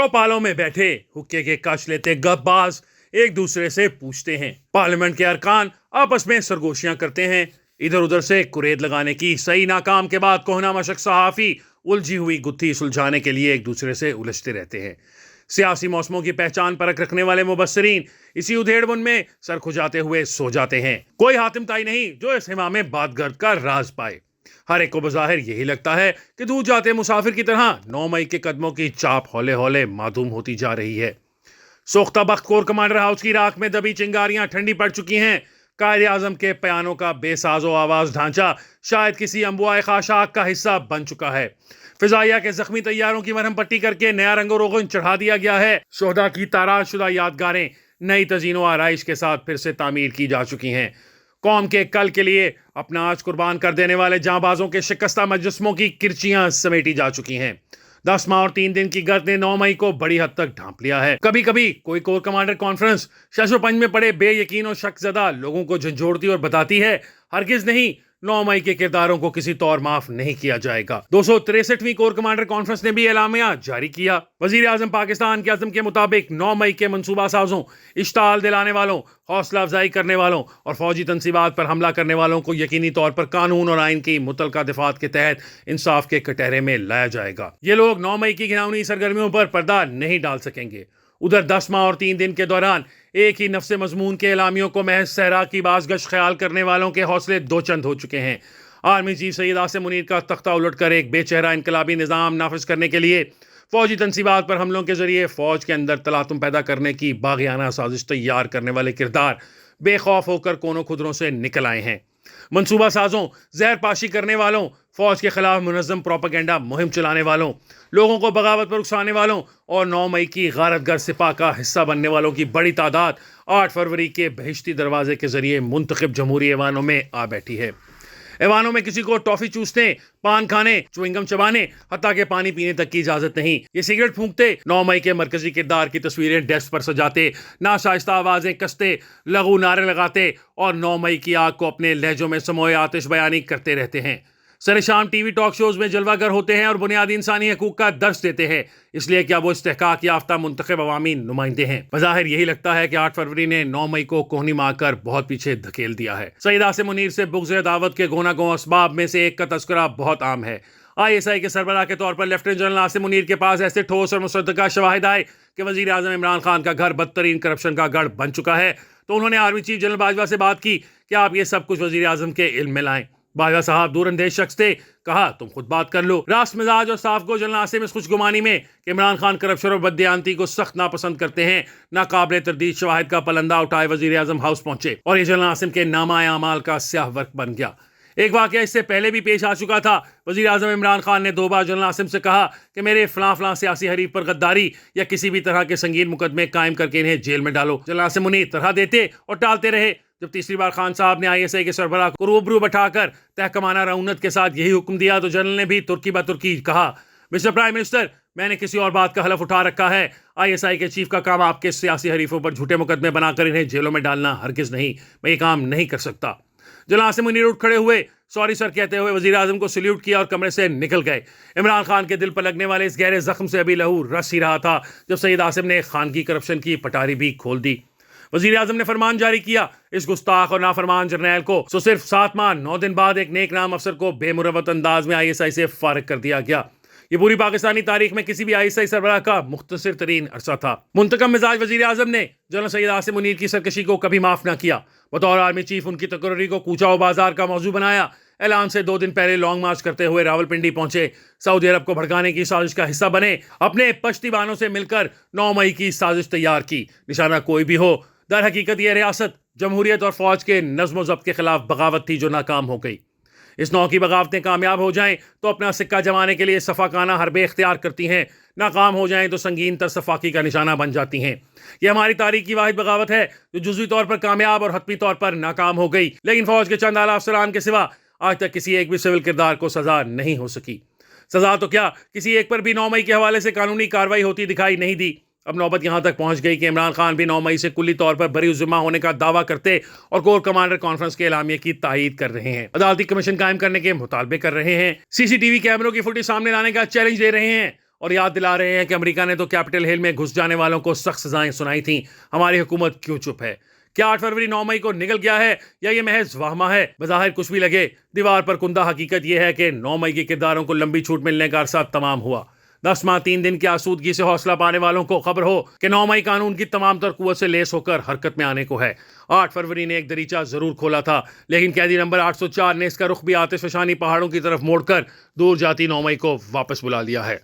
چوپالوں میں بیٹھے حکے کے کش لیتے گپ باز ایک دوسرے سے پوچھتے ہیں، پارلیمنٹ کے ارکان آپس میں سرگوشیاں کرتے ہیں، ادھر ادھر سے کرید لگانے کی صحیح ناکام کے بعد کوہنا مشق صحافی الجھی ہوئی گتھی سلجھانے کے لیے ایک دوسرے سے الجھتے رہتے ہیں۔ سیاسی موسموں کی پہچان پرکھ رکھنے والے مبصرین اسی ادھیڑ بن میں سر کھجاتے ہوئے سو جاتے ہیں۔ کوئی حاتم طائی نہیں جو اس ہما میں بات گرد کا راز پائے۔ ہر ایک کو بظاہر یہی لگتا ہے کہ دور جاتے مسافر کی طرح 9 مئی کے قدموں کی چاپ ہولے ہولے معدوم ہوتی جا رہی ہے۔ سوختہ بخت کور کمانڈر ہاؤس کی راکھ میں دبی چنگاریاں ٹھنڈی پڑ چکی ہیں۔ قائد اعظم کے پیانوں کا بے ساز و آواز ڈھانچہ شاید کسی انبوائے خاشاک کا حصہ بن چکا ہے۔ فضائیہ کے زخمی طیاروں کی مرہم پٹی کر کے نیا رنگ و روغن چڑھا دیا گیا ہے۔ شہداء کی تاراج شدہ یادگاریں نئی تزئین و آرائش کے ساتھ پھر سے تعمیر کی جا چکی ہیں۔ قوم کے کل کے لیے اپنا آج قربان کر دینے والے جاں بازوں کے شکستہ مجسموں کی کرچیاں سمیٹی جا چکی ہیں۔ 10 ماہ اور 3 دن کی گرد نے 9 مئی کو بڑی حد تک ڈھانپ لیا ہے۔ کبھی کبھی کوئی کور کمانڈر کانفرنس شش و پنج میں پڑے بے یقین و شک زدہ لوگوں کو جھنجھوڑتی اور بتاتی ہے ہرگز نہیں، 9 مئی کے کرداروں کو کسی طور معاف نہیں کیا جائے گا۔ 263ویں کور کمانڈر کانفرنس نے بھی اعلامیہ جاری کیا۔ وزیر اعظم پاکستان کے عزم کے مطابق 9 مئی کے منصوبہ سازوں، اشتعال دلانے والوں، حوصلہ افزائی کرنے والوں اور فوجی تنصیبات پر حملہ کرنے والوں کو یقینی طور پر قانون اور آئین کی متعلقہ دفعات کے تحت انصاف کے کٹہرے میں لایا جائے گا۔ یہ لوگ 9 مئی کی گھناؤنی سرگرمیوں پر پردہ نہیں ڈال سکیں گے۔ ادھر 10 ماہ اور 3 دن کے دوران ایک ہی نفس مضمون کے اعلامیوں کو محض صحرا کی باز گشت خیال کرنے والوں کے حوصلے دو چند ہو چکے ہیں۔ آرمی چیف سید عاصم منیر کا تختہ الٹ کر ایک بے چہرہ انقلابی نظام نافذ کرنے کے لیے فوجی تنصیبات پر حملوں کے ذریعے فوج کے اندر تلاطم پیدا کرنے کی باغیانہ سازش تیار کرنے والے کردار بے خوف ہو کر کونوں خدروں سے نکل آئے ہیں۔ منصوبہ سازوں، زہر پاشی کرنے والوں، فوج کے خلاف منظم پروپیگنڈا مہم چلانے والوں، لوگوں کو بغاوت پر اکسانے والوں اور 9 مئی کی غارت گر سپاہ کا حصہ بننے والوں کی بڑی تعداد 8 فروری کے بہشتی دروازے کے ذریعے منتخب جمہوری ایوانوں میں آ بیٹھی ہے۔ ایوانوں میں کسی کو ٹافی چوسنے، پان کھانے، چوئنگم چبانے، حتیٰ کہ پانی پینے تک کی اجازت نہیں۔ یہ سگریٹ پھونکتے، 9 مئی کے مرکزی کردار کی تصویریں ڈیسک پر سجاتے، ناشائستہ آوازیں کستے، لغو نعرے لگاتے اور 9 مئی کی آگ کو اپنے لہجوں میں سموئے آتش بیانی کرتے رہتے ہیں۔ سر شام ٹی وی ٹاک شوز میں جلوہ گر ہوتے ہیں اور بنیادی انسانی حقوق کا درس دیتے ہیں، اس لیے کیا وہ استحقاق یافتہ منتخب عوامی نمائندے ہیں؟ بظاہر یہی لگتا ہے کہ 8 فروری نے 9 مئی کو کوہنی مار کر بہت پیچھے دھکیل دیا ہے۔ سید عاصم منیر سے بغض عداوت کے گونا گو اسباب میں سے ایک کا تذکرہ بہت عام ہے۔ ISI کے سربراہ کے طور پر لیفٹیننٹ جنرل عاصم منیر کے پاس ایسے ٹھوس اور مصدقہ شواہد آئے کہ وزیر اعظم عمران خان کا گھر بدترین کرپشن کا گڑھ بن چکا ہے، تو انہوں نے آرمی چیف جنرل باجوہ سے بات کی کہ آپ یہ سب کچھ وزیر اعظم کے علم میں لائیں۔ باجوہ صاحب دور اندیش شخص تھے، کہا تم خود بات کر لو۔ راست مزاج اور صاف گو جنرل عاصم اس خوش گمانی میں کہ عمران خان کرپشن اور بددیانتی کو سخت ناپسند کرتے ہیں، ناقابل تردید شواہد کا پلندہ اٹھائے وزیر اعظم ہاؤس پہنچے اور یہ جنرل عاصم کے نامہ اعمال کا سیاہ ورق بن گیا۔ ایک واقعہ اس سے پہلے بھی پیش آ چکا تھا۔ وزیر اعظم عمران خان نے 2 بار جنرل عاصم سے کہا کہ میرے فلاں سیاسی حریف پر غداری یا کسی بھی طرح کے سنگین مقدمے قائم کر کے انہیں جیل میں ڈالو۔ جنرل عاصم منیر طرح دیتے اور ٹالتے رہے۔ جب تیسری بار خان صاحب نے ISI کے سربراہ کو روبرو بٹھا کر تحکمانہ رعونت کے ساتھ یہی حکم دیا تو جنرل نے بھی ترکی بترکی کہا، مسٹر پرائم منسٹر، میں نے کسی اور بات کا حلف اٹھا رکھا ہے۔ ISI کے چیف کا کام آپ کے سیاسی حریفوں پر جھوٹے مقدمے بنا کر انہیں جیلوں میں ڈالنا ہرگز نہیں، میں یہ کام نہیں کر سکتا۔ جنرل عاصم منیر اٹھ کھڑے ہوئے، سوری سر کہتے ہوئے وزیر اعظم کو سلیوٹ کیا اور کمرے سے نکل گئے۔ عمران خان کے دل پر لگنے والے اس گہرے زخم سے ابھی لہو رس ہی رہا تھا جب سید عاصم نے خان کی کرپشن کی پٹاری بھی کھول دی۔ وزیر اعظم نے فرمان جاری کیا، اس گستاخ اور نافرمان جرنیل کو صرف 7 ماہ 9 دن بعد ایک نیک نام افسر کو بے مروت انداز میں ISI سے فارغ کر دیا گیا۔ یہ پوری پاکستانی تاریخ میں کسی بھی ISI سربراہ کا مختصر ترین عرصہ تھا۔ منتقم مزاج وزیر اعظم نے جنرل سید عاصم منیر کی سرکشی کو کبھی معاف نہ کیا۔ بطور آرمی چیف ان کی تقرری کو کوچہ و بازار کا موضوع بنایا۔ اعلان سے 2 دن پہلے لانگ مارچ کرتے ہوئے راولپنڈی پہنچے، سعودی عرب کو بھڑکانے کی سازش کا حصہ بنے، اپنے پشتی بانوں سے مل کر 9 مئی کی سازش تیار کی۔ نشانہ کوئی بھی ہو، در حقیقت یہ ریاست جمہوریت اور فوج کے نظم و ضبط کے خلاف بغاوت تھی جو ناکام ہو گئی۔ اس نوع کی بغاوتیں کامیاب ہو جائیں تو اپنا سکہ جمانے کے لیے صفاقانہ حربے اختیار کرتی ہیں، ناکام ہو جائیں تو سنگین تر صفاقی کا نشانہ بن جاتی ہیں۔ یہ ہماری تاریخ کی واحد بغاوت ہے جو جزوی طور پر کامیاب اور حتمی طور پر ناکام ہو گئی، لیکن فوج کے چند اعلیٰ افسران کے سوا آج تک کسی ایک بھی سول کردار کو سزا نہیں ہو سکی۔ سزا تو کیا، کسی ایک پر بھی 9 مئی کے حوالے سے قانونی کارروائی ہوتی دکھائی نہیں دی۔ اب نوبت یہاں تک پہنچ گئی کہ عمران خان بھی 9 مئی سے کلی طور پر بری الذمہ ہونے کا دعویٰ کرتے اور کور کمانڈر کانفرنس کے اعلامیے کی تائید کر رہے ہیں، عدالتی کمیشن قائم کرنے کے مطالبے کر رہے ہیں، CCTV کیمروں کی فوٹیج سامنے لانے کا چیلنج دے رہے ہیں اور یاد دلا رہے ہیں کہ امریکہ نے تو کیپٹل ہل میں گھس جانے والوں کو سخت سزائیں سنائی تھیں، ہماری حکومت کیوں چپ ہے؟ کیا 8 فروری 9 مئی کو نکل گیا ہے یا یہ محض واہمہ ہے؟ بظاہر کچھ بھی لگے، دیوار پر کندہ حقیقت یہ ہے کہ 9 مئی کے کرداروں کو لمبی چھوٹ ملنے کا عرصہ تمام ہوا۔ 10 ماہ 3 دن کی آسودگی سے حوصلہ پانے والوں کو خبر ہو کہ 9 مئی قانون کی تمام تر قوت سے لیس ہو کر حرکت میں آنے کو ہے۔ 8 فروری نے ایک دریچہ ضرور کھولا تھا، لیکن قیدی نمبر 804 نے اس کا رخ بھی آتش فشانی پہاڑوں کی طرف موڑ کر دور جاتی 9 مئی کو واپس بلا لیا ہے۔